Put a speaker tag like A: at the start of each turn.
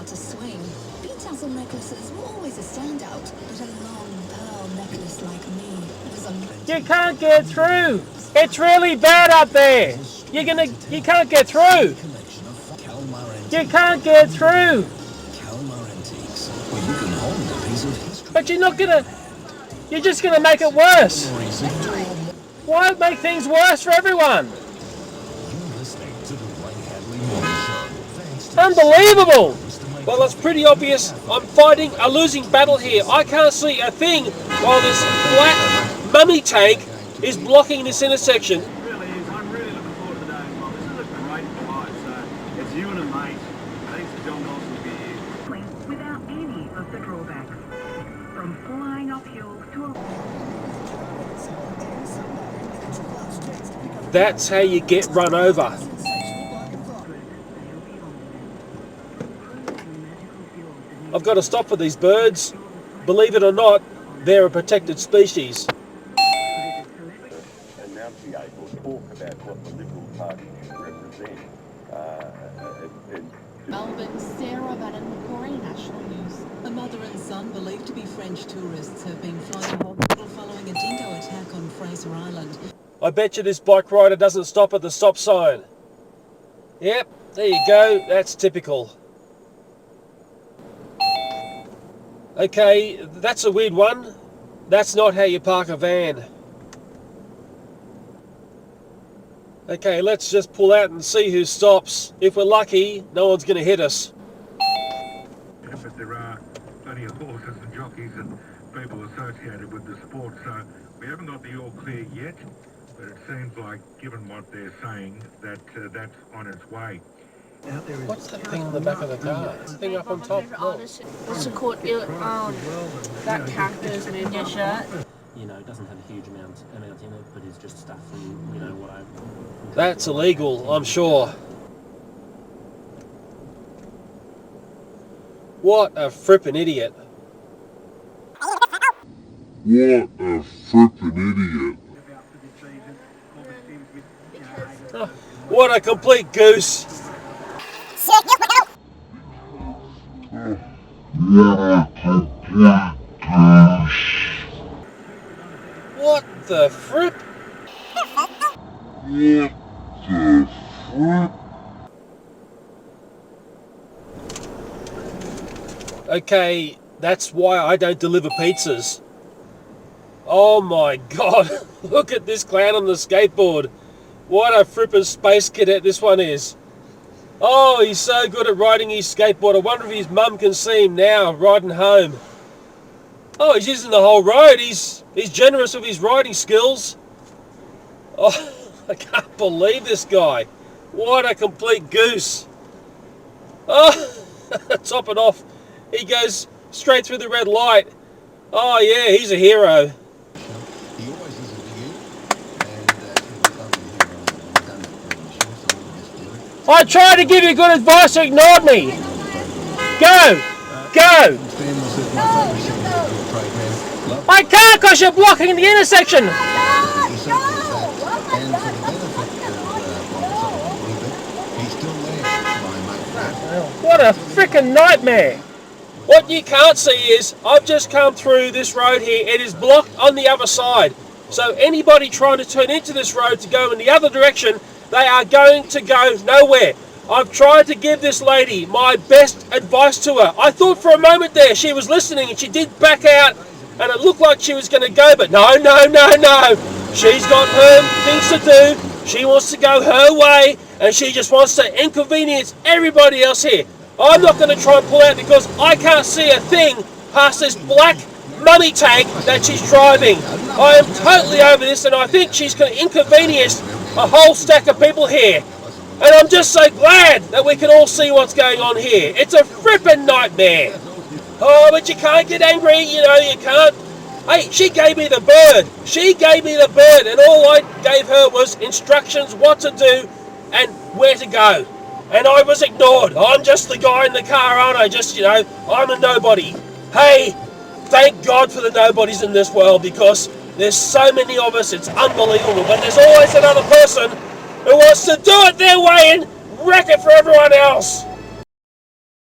A: how to swing. Bead-tassel necklaces were always a standout, but a long pearl necklace like me was a...
B: You can't get through. It's really bad up there. You can't get through. You can't get through. But you're just gonna make it worse. Why make things worse for everyone? Unbelievable. Well, it's pretty obvious I'm fighting a losing battle here. I can't see a thing while this black mummy tank is blocking this intersection.
C: It really is. I'm really looking forward to today as well. This is a great ride. So it's you and a mate. Thanks to John Dawson to be here.
D: Without any of the drawbacks. From flying off hills to a...
B: That's how you get run over. I've got to stop for these birds. Believe it or not, they're a protected species.
E: Enunciate or talk about what the Liberal Party represent.
A: Melbourne's Sarah Bannon Macquarie, National News. A mother and son believed to be French tourists have been flown to hospital following a dingo attack on Fraser Island.
B: I bet you this bike rider doesn't stop at the stop sign. Yep, there you go, that's typical. Okay, that's a weird one. That's not how you park a van. Okay, let's just pull out and see who stops. If we're lucky, no one's going to hit us.
F: But there are plenty of horses and jockeys and people associated with the sport, so we haven't got the all clear yet, but it seems like, given what they're saying, that that's on its way.
B: What's that thing on the back of the car? It's the thing up on top.
G: What's it called? That cactus made your shirt.
H: You know, it doesn't have a huge amount in it, but it's just stuff from, you know, what I...
B: That's illegal, I'm sure. What a frippin' idiot.
I: What a frippin' idiot.
B: Oh, what a complete goose. What the fripp?
I: What the fripp?
B: Okay, that's why I don't deliver pizzas. Oh my god, look at this clown on the skateboard. What a frippin' space cadet this one is. Oh, he's so good at riding his skateboard. I wonder if his mum can see him now riding home. Oh, he's using the whole road. He's generous with his riding skills. Oh, I can't believe this guy. What a complete goose. Oh, top it off. He goes straight through the red light. Oh yeah, he's a hero.
J: He always is a hero, and
B: I tried to give you good advice, you ignored me. Go! Go! I can't because you're blocking the intersection. What a frickin' nightmare. What you can't see is, I've just come through this road here. It is blocked on the other side. So anybody trying to turn into this road to go in the other direction, they are going to go nowhere. I've tried to give this lady my best advice to her. I thought for a moment there she was listening and she did back out and it looked like she was going to go, but no. She's got her things to do. She wants to go her way and she just wants to inconvenience everybody else here. I'm not going to try and pull out because I can't see a thing past this black mummy tank that she's driving. I am totally over this and I think she's going to inconvenience a whole stack of people here. And I'm just so glad that we can all see what's going on here. It's a frippin' nightmare. Oh, but you can't get angry, you know, you can't. Hey, she gave me the bird. She gave me the bird and all I gave her was instructions what to do and where to go. And I was ignored. I'm just the guy in the car, aren't I? Just, you know, I'm a nobody. Hey, thank God for the nobodies in this world because there's so many of us, it's unbelievable. But there's always another person who wants to do it their way and wreck it for everyone else.